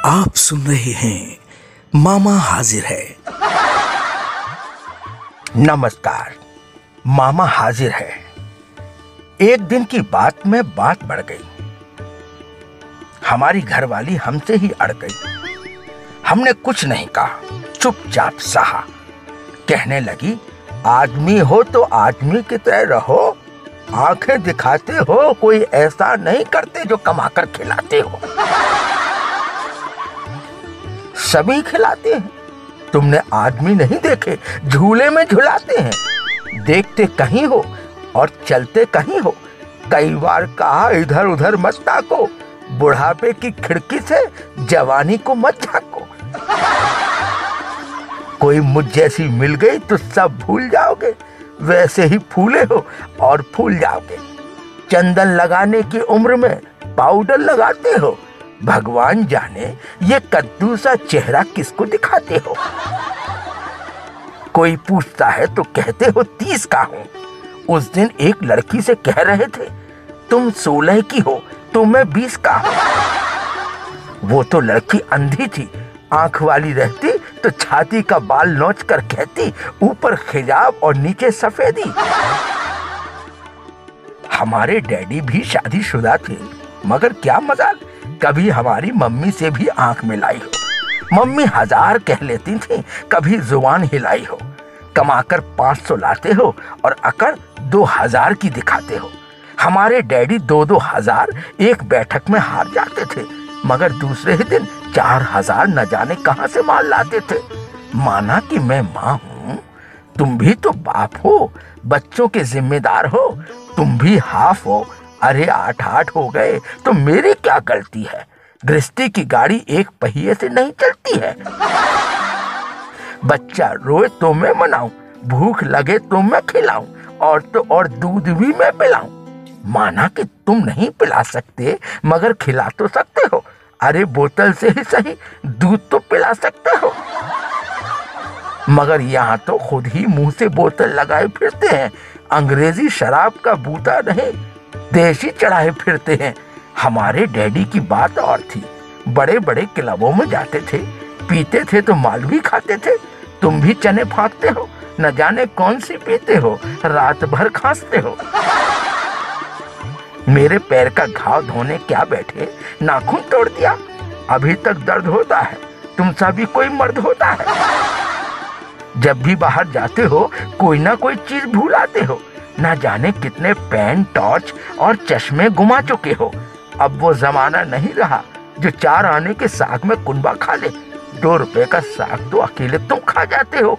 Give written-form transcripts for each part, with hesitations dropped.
आप सुन रहे हैं मामा हाजिर है। नमस्कार, मामा हाजिर है। एक दिन की बात में बात बढ़ गई। हमारी घरवाली हमसे ही अड़ गई। हमने कुछ नहीं कहा, चुपचाप सहा। कहने लगी, आदमी हो तो आदमी की तरह रहो, आंखें दिखाते हो, कोई ऐसा नहीं करते जो कमाकर खिलाते हो। सभी खिलाते हैं, तुमने आदमी नहीं देखे झूले में झुलाते हैं। देखते कहीं हो और चलते कहीं हो। कई बार कहा इधर उधर मत ताको, बुढ़ापे की खिड़की से जवानी को मत झाको। कोई मुझ जैसी मिल गई तो सब भूल जाओगे, वैसे ही फूले हो और फूल जाओगे। चंदन लगाने की उम्र में पाउडर लगाते हो, भगवान जाने ये कद्दू सा चेहरा किसको दिखाते हो। कोई पूछता है तो कहते हो 30 का हूं। उस दिन एक लड़की से कह रहे थे, तुम 16 की हो तो मैं 20 का हूं। वो तो लड़की अंधी थी, आंख वाली रहती तो छाती का बाल नोच कर कहती, ऊपर हिजाब और नीचे सफेदी। हमारे डैडी भी शादीशुदा थे, मगर क्या मजाल, कभी हमारी मम्मी से भी आंख मिलाई हो। मम्मी 1000 कह लेती थी, कभी जुबान हिलाई हो। कमाकर 500 लाते हो और अकड़ 2000 की दिखाते हो। हमारे डैडी 2-2 हजार एक बैठक में हार जाते थे, मगर दूसरे ही दिन 4000 न जाने कहां से माल लाते थे। माना कि मैं माँ हूं, तुम भी तो बाप हो, बच्चों के जिम्मेदार हो, तुम भी हाफ हो। अरे 8-8 हो गए तो मेरी क्या गलती है। गृहस्थी की गाड़ी एक पहिए से नहीं चलती है। बच्चा रोए तो मैं मनाऊं, भूख लगे तो मैं खिलाऊं, और दूध भी मैं पिलाऊं। माना कि तुम नहीं पिला सकते, मगर खिला तो सकते हो। अरे बोतल से ही सही दूध तो पिला सकते हो। मगर यहाँ तो खुद ही मुंह से बोतल लगाए फिरते हैं। अंग्रेजी शराब का बूता नहीं, देशी चढ़ाए फिरते हैं। हमारे डैडी की बात और थी, बड़े बड़े क्लबों में जाते थे, पीते थे तो माल भी खाते थे। तुम भी चने फाँकते हो, न जाने कौन सी पीते हो, रात भर खांसते हो। मेरे पैर का घाव धोने क्या बैठे, नाखून तोड़ दिया, अभी तक दर्द होता है। तुम सा भी कोई मर्द होता है। जब भी बाहर जाते हो कोई ना कोई चीज भूल आते हो, ना जाने कितने पेन, टॉर्च और चश्मे गुमा चुके हो। अब वो जमाना नहीं रहा जो 4 आने के साग में कुनबा खा ले। 2 रुपए का साग तो अकेले तुम खा जाते हो।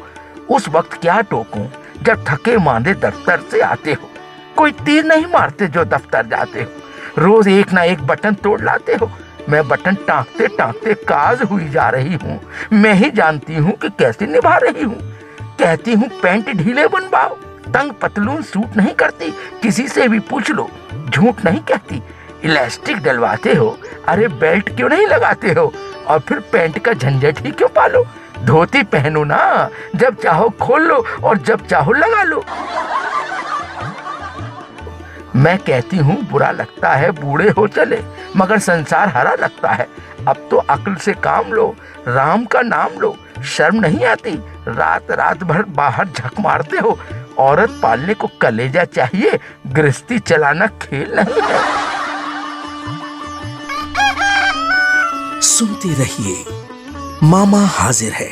उस वक्त क्या टोकूं जब थके मांदे दफ्तर से आते हो। कोई तीर नहीं मारते जो दफ्तर जाते हो। रोज एक ना एक बटन तोड़ लाते हो। मैं बटन टाँकते टाँकते काज हुई जा रही हूँ। मैं ही जानती हूँ कि कैसे निभा रही हूँ। कहती हूँ पैंट ढीले बनवाओ, तंग पतलून सूट नहीं करती, किसी से भी पूछ लो, झूठ नहीं कहती। इलास्टिक डलवाते हो, अरे बेल्ट क्यों नहीं लगाते हो, और फिर पैंट का झंझट ही क्यों पालो। धोती पहनो ना, जब चाहो खोल लो और जब चाहो लगा लो। मैं कहती हूँ बुरा लगता है बूढ़े हो चले, मगर संसार हरा लगता है। अब तो अक्ल से काम लो, राम का नाम लो। शर्म नहीं आती, रात रात भर बाहर झक मारते हो। औरत पालने को कलेजा चाहिए, गृहस्थी चलाना खेल नहीं है। सुनते रहिए मामा हाजिर है।